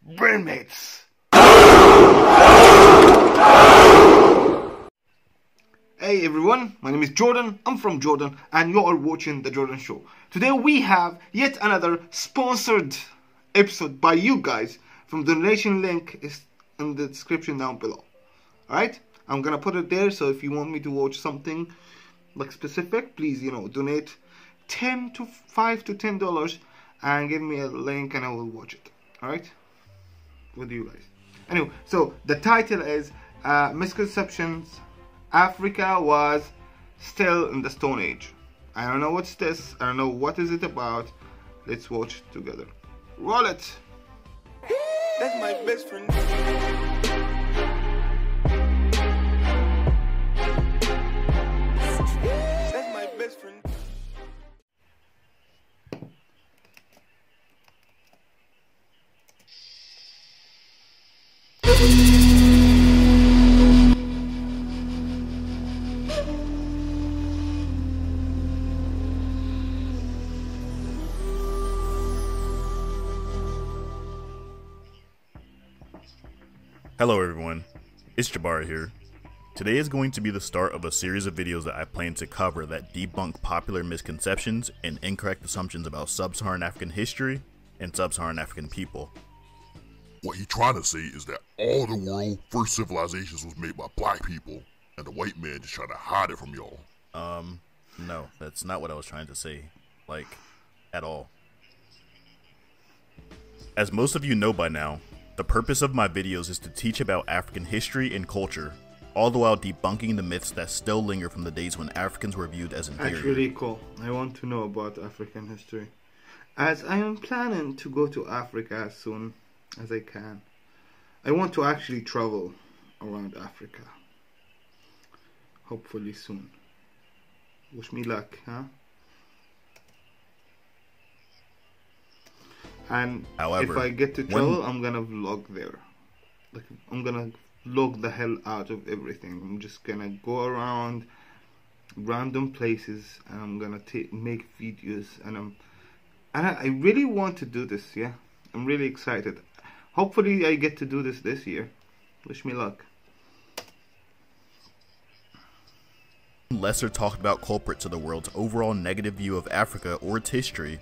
Brainmates! Hey everyone, my name is Jordan, I'm from Jordan, and you are watching The Jordan Show. Today we have yet another sponsored episode by you guys. From the donation link is in the description down below. Alright, I'm gonna put it there, so if you want me to watch something like specific, please, donate $5 to $10 and give me a link and I will watch it. Alright, with you guys. Anyway, so the title is Misconceptions Africa was still in the Stone Age. I don't know what's this, I don't know what is it about. Let's watch it together. Roll it! That's my best friend. That's my best friend. Hello everyone, it's Jabari here. Today is going to be the start of a series of videos that I plan to cover that debunk popular misconceptions and incorrect assumptions about sub-Saharan African history and sub-Saharan African people. What he's trying to say is that all the world's first civilizations was made by black people, and the white man just trying to hide it from y'all. No, that's not what I was trying to say, at all. As most of you know by now, the purpose of my videos is to teach about African history and culture, all the while debunking the myths that still linger from the days when Africans were viewed as inferior. That's really cool. I want to know about African history, as I am planning to go to Africa as soon as I can. I want to actually travel around Africa. Hopefully soon. Wish me luck, huh? And however, if I get to travel, I'm gonna vlog there. I'm gonna vlog the hell out of everything. I'm just gonna go around random places and I'm gonna make videos. And I really want to do this. Yeah, I'm really excited. Hopefully, I get to do this year. Wish me luck. Lesser talked about culprit to the world's overall negative view of Africa or its history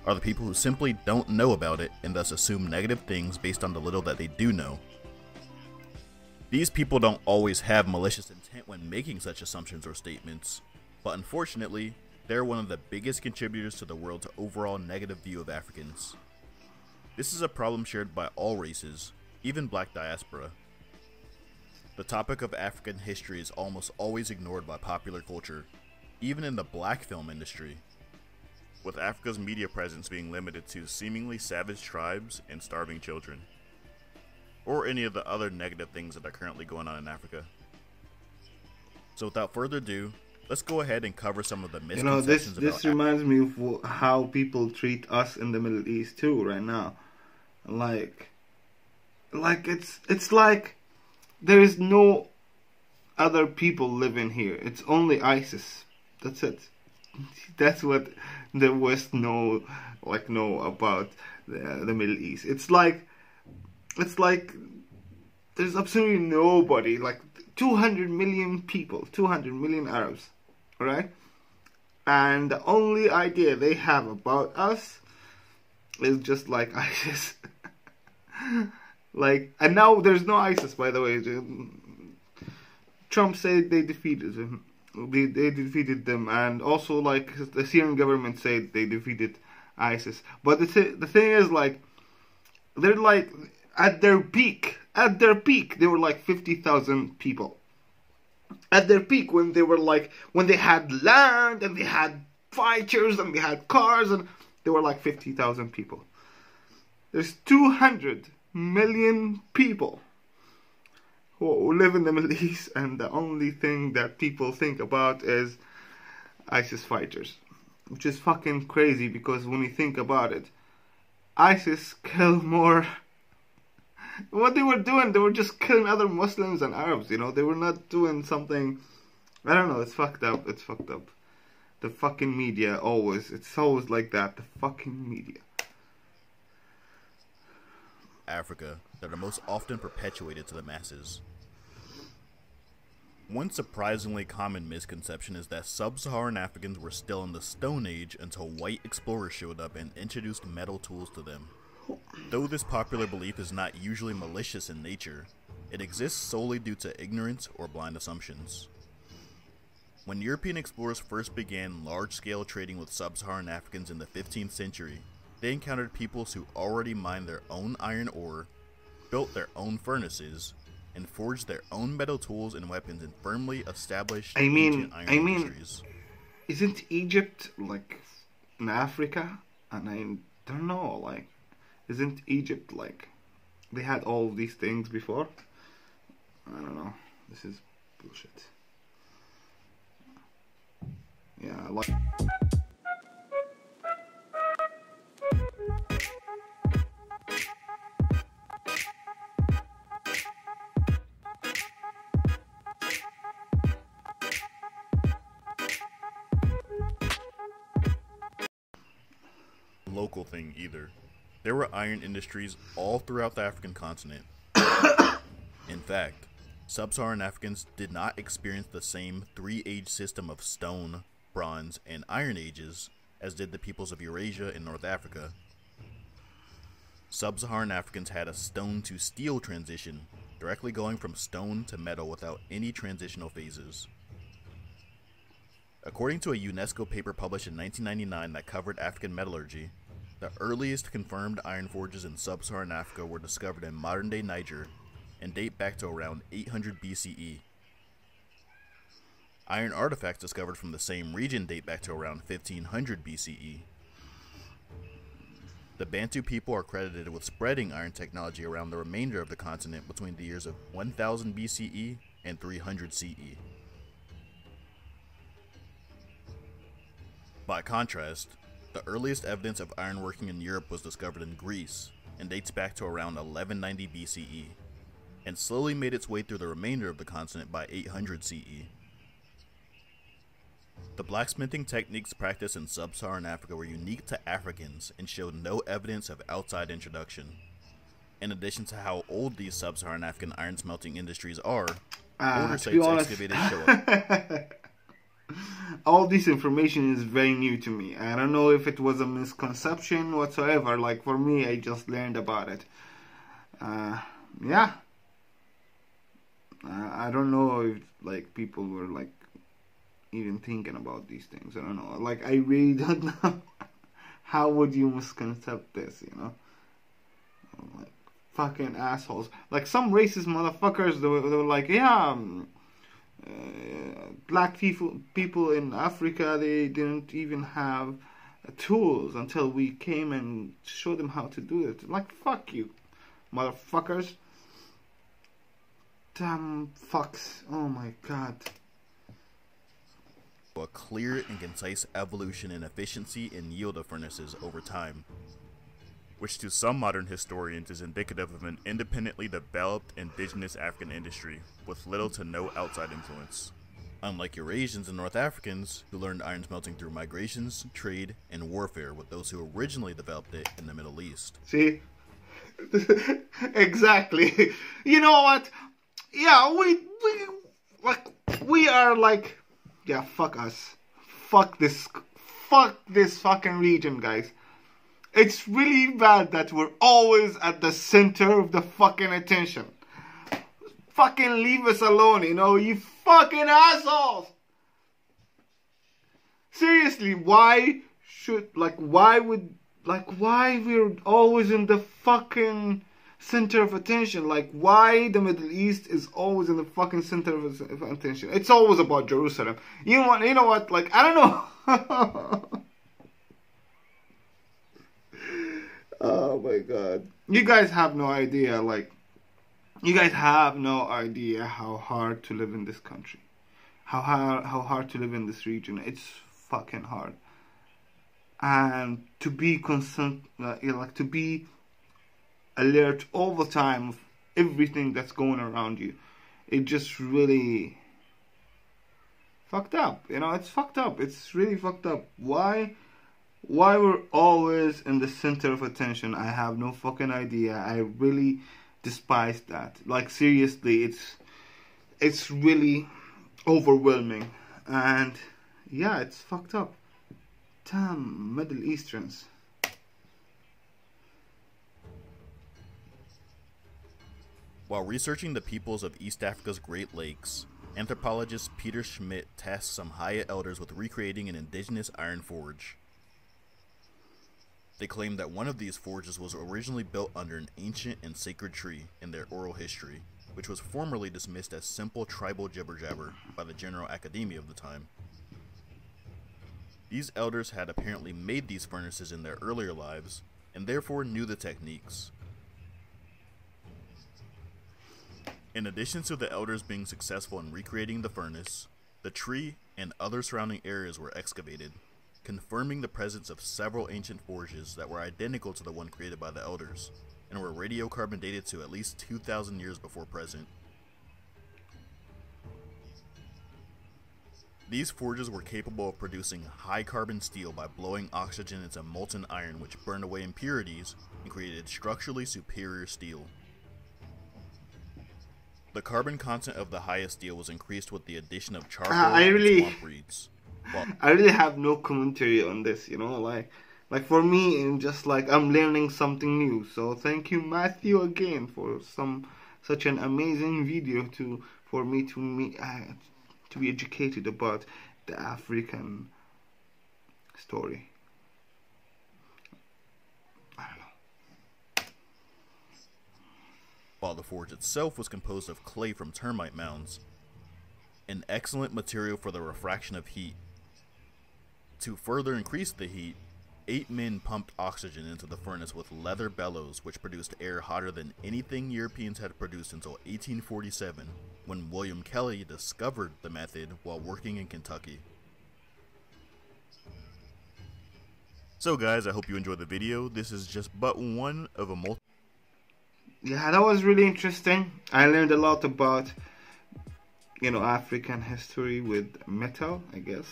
are the people who simply don't know about it and thus assume negative things based on the little that they do know. These people don't always have malicious intent when making such assumptions or statements, but unfortunately, they're one of the biggest contributors to the world's overall negative view of Africans. This is a problem shared by all races, even black diaspora. The topic of African history is almost always ignored by popular culture, even in the black film industry, with Africa's media presence being limited to seemingly savage tribes and starving children, or any of the other negative things that are currently going on in Africa. So without further ado, let's go ahead and cover some of the misconceptions about this reminds me of how people treat us in the Middle East too right now. It's like there is no other people living here. It's only ISIS. That's it. That's what the West know about the Middle East. It's like there's absolutely nobody. 200 million people, 200 million Arabs, alright? And the only idea they have about us is just like ISIS. And now there's no ISIS, by the way. Trump said they defeated him. They defeated them, and also the Syrian government said they defeated ISIS. But the thing is, they're at their peak. At their peak, they were 50,000 people. At their peak, when they were when they had land and they had fighters and they had cars, and they were 50,000 people. There's 200 million people who live in the Middle East, and the only thing that people think about is ISIS fighters, which is fucking crazy, because when you think about it, ISIS killed more. What they were doing, they were just killing other Muslims and Arabs, they were not doing something, I don't know, it's fucked up, The fucking media, it's always like that, the fucking media. Africa that are most often perpetuated to the masses. One surprisingly common misconception is that sub-Saharan Africans were still in the Stone Age until white explorers showed up and introduced metal tools to them. Though this popular belief is not usually malicious in nature, it exists solely due to ignorance or blind assumptions. When European explorers first began large-scale trading with sub-Saharan Africans in the 15th century, they encountered peoples who already mined their own iron ore, built their own furnaces, and forged their own metal tools and weapons in firmly established ancient iron industries. Isn't Egypt like in Africa? And I don't know, like, isn't Egypt like they had all these things before? I don't know. This is bullshit. Yeah, like. Local thing either. There were iron industries all throughout the African continent. In fact, sub-Saharan Africans did not experience the same three-age system of stone, bronze, and iron ages as did the peoples of Eurasia and North Africa. Sub-Saharan Africans had a stone to steel transition, directly going from stone to metal without any transitional phases. According to a UNESCO paper published in 1999 that covered African metallurgy, the earliest confirmed iron forges in sub-Saharan Africa were discovered in modern-day Niger and date back to around 800 BCE. Iron artifacts discovered from the same region date back to around 1500 BCE. The Bantu people are credited with spreading iron technology around the remainder of the continent between the years of 1000 BCE and 300 CE. By contrast, the earliest evidence of ironworking in Europe was discovered in Greece and dates back to around 1190 BCE, and slowly made its way through the remainder of the continent by 800 CE. The blacksmithing techniques practiced in sub-Saharan Africa were unique to Africans and showed no evidence of outside introduction. In addition to how old these sub-Saharan African iron smelting industries are, older sites excavated show up. All this information is very new to me. I don't know if it was a misconception whatsoever. Like, for me, I just learned about it. Yeah. I don't know if, like, people were, like, even thinking about these things. I don't know. Like, I really don't know. How would you misconcept this, you know? Like, fucking assholes. Like, some racist motherfuckers, they were like, yeah, black people in Africa, they didn't even have tools until we came and showed them how to do it. Like, fuck you, motherfuckers. Damn fucks. Oh my god. A clear and concise evolution in efficiency and yield of furnaces over time, which to some modern historians is indicative of an independently developed indigenous African industry with little to no outside influence. Unlike Eurasians and North Africans, who learned iron smelting through migrations, trade, and warfare with those who originally developed it in the Middle East. See? Exactly. You know what? Yeah, we are like, yeah, fuck us. Fuck this fucking region, guys. It's really bad that we're always at the center of the fucking attention. Fucking leave us alone, you know, you fucking assholes. Seriously, why we're always in the fucking center of attention? Like, why the Middle East is always in the fucking center of attention? It's always about Jerusalem. You know what? Like, I don't know. Oh my god. You guys have no idea, how hard to live in this country. How hard to live in this region. It's fucking hard. And to be constant, to be alert all the time of everything that's going around you. It just really fucked up. You know, it's fucked up. It's really fucked up. Why Why we're always in the center of attention, I have no fucking idea. I really despise that. Like, seriously, it's really overwhelming. And yeah, it's fucked up. Damn, Middle Easterns. While researching the peoples of East Africa's Great Lakes, anthropologist Peter Schmidt tasked some Haya elders with recreating an indigenous iron forge. They claimed that one of these forges was originally built under an ancient and sacred tree in their oral history, which was formerly dismissed as simple tribal jibber-jabber by the general academia of the time. These elders had apparently made these furnaces in their earlier lives, and therefore knew the techniques. In addition to the elders being successful in recreating the furnace, the tree and other surrounding areas were excavated, confirming the presence of several ancient forges that were identical to the one created by the elders, and were radiocarbon dated to at least 2,000 years before present. These forges were capable of producing high carbon steel by blowing oxygen into molten iron, which burned away impurities and created structurally superior steel. The carbon content of the Haya steel was increased with the addition of charcoal and swamp reeds. I really have no commentary on this, you know, like for me, and just like I'm learning something new. So thank you, Matthew, again for such an amazing video for me to be educated about the African story. I don't know. While the forge itself was composed of clay from termite mounds, an excellent material for the refraction of heat. To further increase the heat, 8 men pumped oxygen into the furnace with leather bellows, which produced air hotter than anything Europeans had produced until 1847, when William Kelly discovered the method while working in Kentucky. So guys, I hope you enjoyed the video. This is just but one of a multi. Yeah, that was really interesting. I learned a lot about, you know, African history with metal, I guess,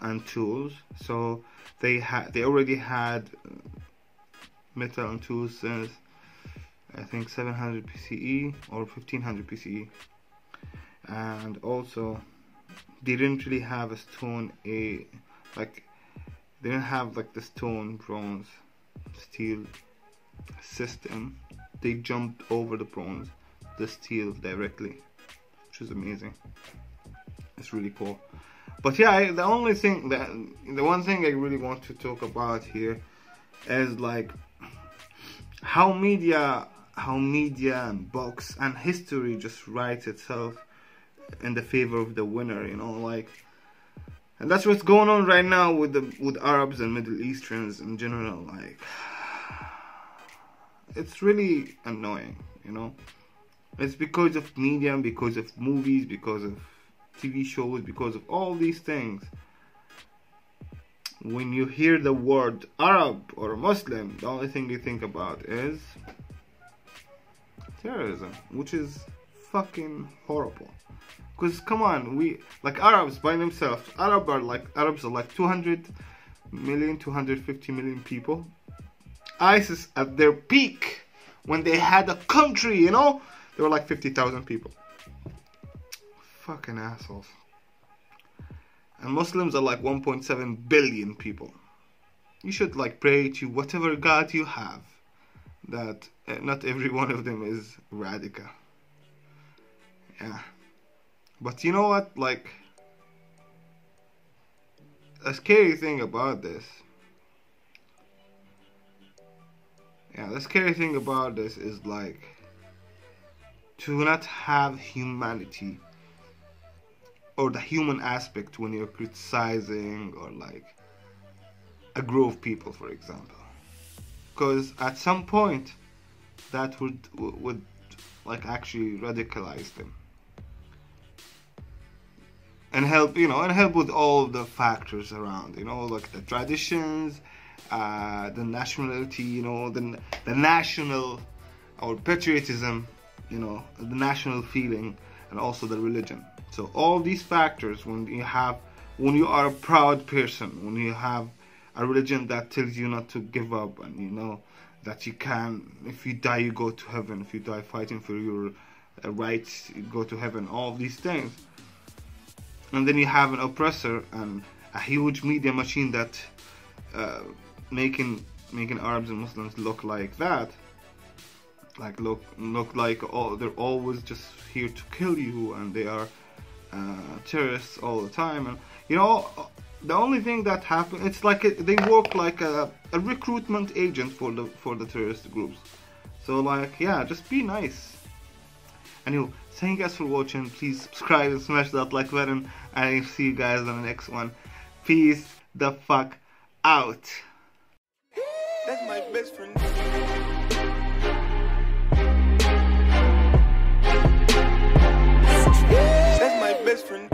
and tools. So they already had metal and tools since I think 700 BCE or 1500 BCE, and also they didn't really have a stone they didn't have like the stone, bronze, steel system. They jumped over the bronze, the steel directly, which is amazing. It's really cool. But yeah, the one thing I really want to talk about here is like how media and books and history just writes itself in the favor of the winner, you know, like, and that's what's going on right now with Arabs and Middle Easterns in general. Like, it's really annoying, you know. It's because of media, because of movies, because of TV shows, because of all these things. When you hear the word Arab or Muslim, the only thing you think about is terrorism, which is fucking horrible. Because come on, we like Arabs by themselves. Arabs are like 200 million, 250 million people. ISIS at their peak, when they had a country, you know, they were like 50,000 people. Fucking assholes. And Muslims are like 1.7 billion people. You should like pray to whatever God you have, that not every one of them is radical. Yeah. But you know what, like, a scary thing about this, the scary thing about this is like to not have humanity or the human aspect when you're criticizing or like a group of people, for example, because at some point that would like actually radicalize them and help, you know, and help with all the factors around, you know, like the traditions, the nationality, you know, the national or patriotism, you know, the national feeling, and also the religion. So all these factors, when you are a proud person, when you have a religion that tells you not to give up, and you know that you can, if you die you go to heaven, if you die fighting for your rights you go to heaven, all these things. And then you have an oppressor and a huge media machine that making Arabs and Muslims look like that, like look like they're always just here to kill you, and they are terrorists all the time. And you know, the only thing that happens, it's like they work like a recruitment agent for the terrorist groups. So like, yeah, just be nice. Anyway, thank you guys for watching. Please subscribe and smash that like button, and I'll see you guys on the next one. Peace the fuck out. That's my best friend. That's my best friend.